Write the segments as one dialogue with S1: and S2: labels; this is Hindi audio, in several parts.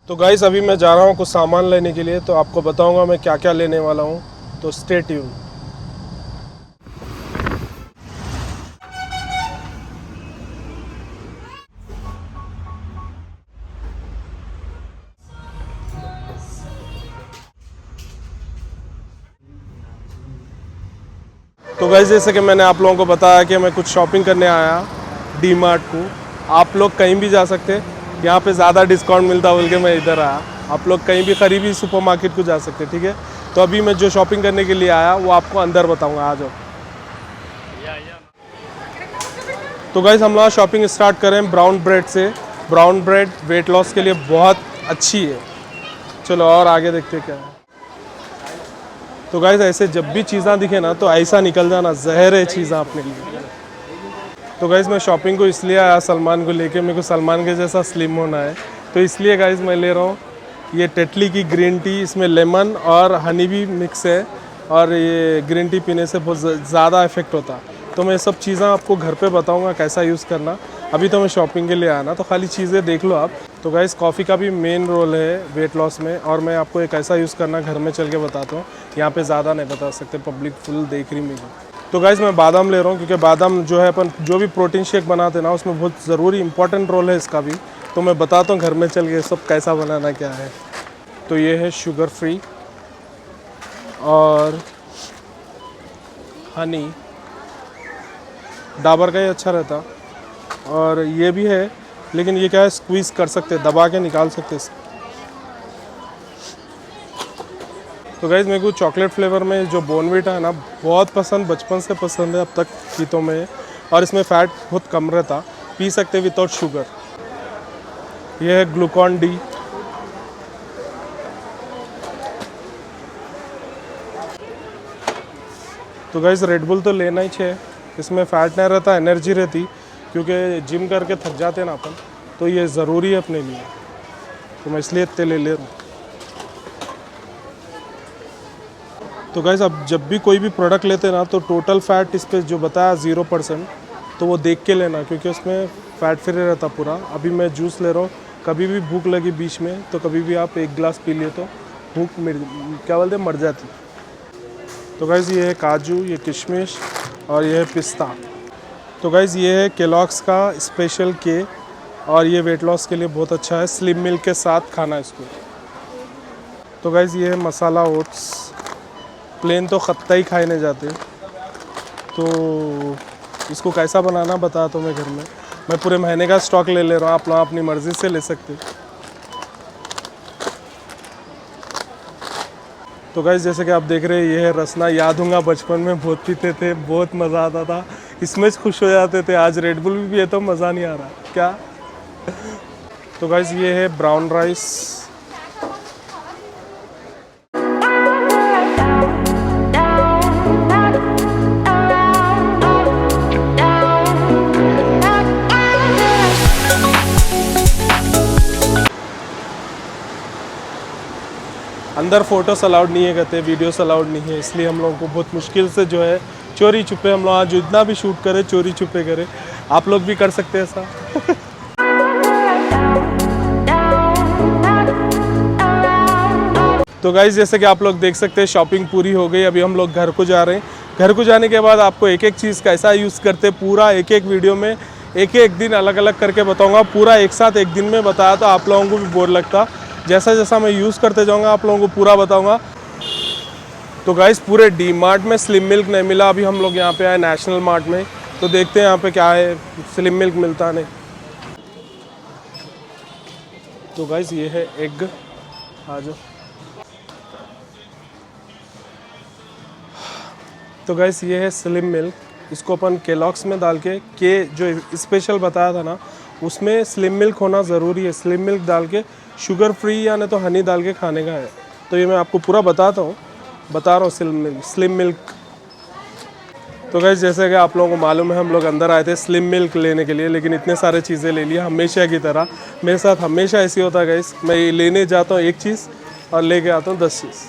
S1: तो गाइस अभी मैं जा रहा हूँ कुछ सामान लेने के लिए, तो आपको बताऊँगा मैं क्या क्या लेने वाला हूँ, तो स्टे ट्यून। तो गाइस जैसे कि मैंने आप लोगों को बताया कि मैं कुछ शॉपिंग करने आया डी मार्ट को। आप लोग कहीं भी जा सकते, यहाँ पे ज़्यादा डिस्काउंट मिलता बोल के मैं इधर आया। आप लोग कहीं भी करीबी सुपरमार्केट को जा सकते, ठीक है। तो अभी मैं जो शॉपिंग करने के लिए आया वो आपको अंदर बताऊंगा, आ जाओ। तो गाइस हम लोग शॉपिंग स्टार्ट करें ब्राउन ब्रेड से। ब्राउन ब्रेड वेट लॉस के लिए बहुत अच्छी है। चलो और आगे देखते क्या है। तो गाइस ऐसे जब भी चीज़ें दिखे ना तो ऐसा निकल जाना, जहर है चीज़ें अपने लिए। तो गाइस मैं शॉपिंग को इसलिए आया सलमान को लेके, मेरे को सलमान के जैसा स्लिम होना है, तो इसलिए गाइस मैं ले रहा हूँ ये टेटली की ग्रीन टी। इसमें लेमन और हनी भी मिक्स है, और ये ग्रीन टी पीने से बहुत ज़्यादा इफेक्ट होता है। तो मैं सब चीज़ें आपको घर पे बताऊंगा कैसा यूज़ करना। अभी तो मैं शॉपिंग के लिए आया ना, तो खाली चीज़ें देख लो आप। तो गाइस कॉफ़ी का भी मेन रोल है वेट लॉस में, और मैं आपको एक ऐसा यूज़ करना घर में चल के बताता हूँ। यहाँ पे ज़्यादा नहीं बता सकते, पब्लिक फुल देख रही मेरी। तो गाइस मैं बादाम ले रहा हूँ, क्योंकि बादाम जो है अपन जो भी प्रोटीन शेक बनाते हैं ना, उसमें बहुत ज़रूरी इंपॉर्टेंट रोल है इसका भी। तो मैं बताता हूँ घर में चल के सब कैसा बनाना क्या है। तो ये है शुगर फ्री और हनी, डाबर का ही अच्छा रहता। और ये भी है, लेकिन ये क्या है, स्क्वीज़ कर सकते, दबा के निकाल सकते इसको। तो गाइज़ मेरे को चॉकलेट फ्लेवर में जो बॉर्नवीटा है ना बहुत पसंद, बचपन से पसंद है अब तक पीतों में, और इसमें फ़ैट बहुत कम रहता, पी सकते विदाउट शुगर। ये है ग्लूकॉन डी। तो गाइज़ रेड बुल तो लेना ही चाहिए, इसमें फ़ैट नहीं रहता, एनर्जी रहती, क्योंकि जिम करके थक जाते हैं ना अपन, तो ये ज़रूरी है अपने लिए। तो मैं इसलिए इतने ले रहा हूँ। तो गाइज़ अब जब भी कोई भी प्रोडक्ट लेते हैं ना, तो टोटल फ़ैट इस पर जो बताया 0%, तो वो देख के लेना, क्योंकि उसमें फ़ैट फ्री रहता पूरा। अभी मैं जूस ले रहा हूँ, कभी भी भूख लगी बीच में तो कभी भी आप एक गिलास पी लिए तो भूख क्या बोलते मर जाती। तो गाइज़ ये है काजू, ये किशमिश और ये है पिस्ता। तो गाइज़ ये है केलॉग्स का स्पेशल के, और ये वेट लॉस के लिए बहुत अच्छा है, स्लिम मिल्क के साथ खाना इसको। तो गाइज़ ये है मसाला ओट्स, प्लेन तो खत्ता ही खाए नहीं जाते, तो इसको कैसा बनाना बता तो मैं घर में, मैं पूरे महीने का स्टॉक ले रहा हूँ, आप लोग अपनी मर्ज़ी से ले सकते। तो गाइस जैसे कि आप देख रहे हैं ये है रसना। याद होगा बचपन में बहुत पीते थे, बहुत मज़ा आता था, इसमें खुश हो जाते थे। आज रेड बुल भी है तो मज़ा नहीं आ रहा क्या। तो गाइस ये है ब्राउन राइस। अंदर फ़ोटोस अलाउड नहीं है, कहते वीडियोस अलाउड नहीं है, इसलिए हम लोगों को बहुत मुश्किल से जो है चोरी छुपे हम लोग आज जितना भी शूट करें चोरी छुपे करें। आप लोग भी कर सकते हैं ऐसा। तो गाइस जैसे कि आप लोग देख सकते हैं शॉपिंग पूरी हो गई, अभी हम लोग घर को जा रहे हैं। घर को जाने के बाद आपको एक एक चीज़ कैसा यूज़ करते पूरा एक एक वीडियो में एक एक दिन अलग अलग करके बताऊँगा। पूरा एक साथ एक दिन में बताया तो आप लोगों को भी बोर लगता। जैसा जैसा मैं यूज़ करते जाऊँगा आप लोगों को पूरा बताऊँगा। तो गाइस पूरे डी मार्ट में स्लिम मिल्क नहीं मिला, अभी हम लोग यहाँ पे आए नेशनल मार्ट में, तो देखते हैं यहाँ पे क्या है, स्लिम मिल्क मिलता नहीं। तो गाइस ये है एग, आ जाओ। तो गाइस ये है स्लिम मिल्क, इसको अपन केलॉग्स में डाल के जो स्पेशल बताया था ना उसमें स्लिम मिल्क होना ज़रूरी है। स्लिम मिल्क डाल के शुगर फ्री या नहीं तो हनी डाल के खाने का है। तो ये मैं आपको पूरा बता रहा हूँ स्लिम मिल्क। तो गाइस जैसे कि आप लोगों को मालूम है हम लोग अंदर आए थे स्लिम मिल्क लेने के लिए, लेकिन इतने सारे चीज़ें ले लिया हमेशा की तरह। मेरे साथ हमेशा ऐसे होता है गाइस, मैं लेने जाता हूँ एक चीज़ और लेके आता हूँ 10 चीज़।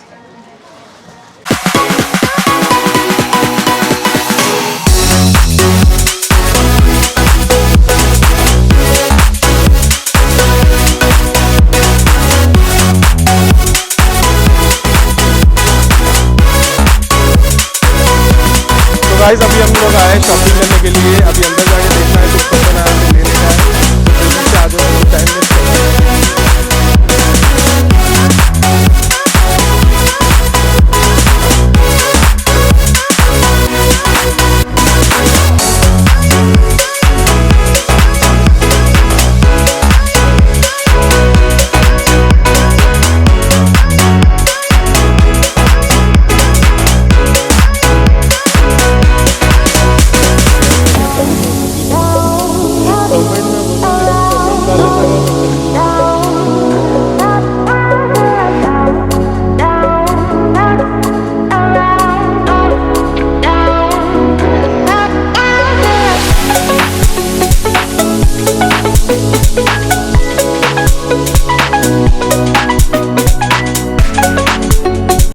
S1: गाइस अभी हम लोग आए शॉपिंग करने के लिए, अभी अंदर जाके देखना है कुछ पसंद आया तो लेने का है, तो जल्दी से आ जाओ, टाइम वेस्ट करते हैं।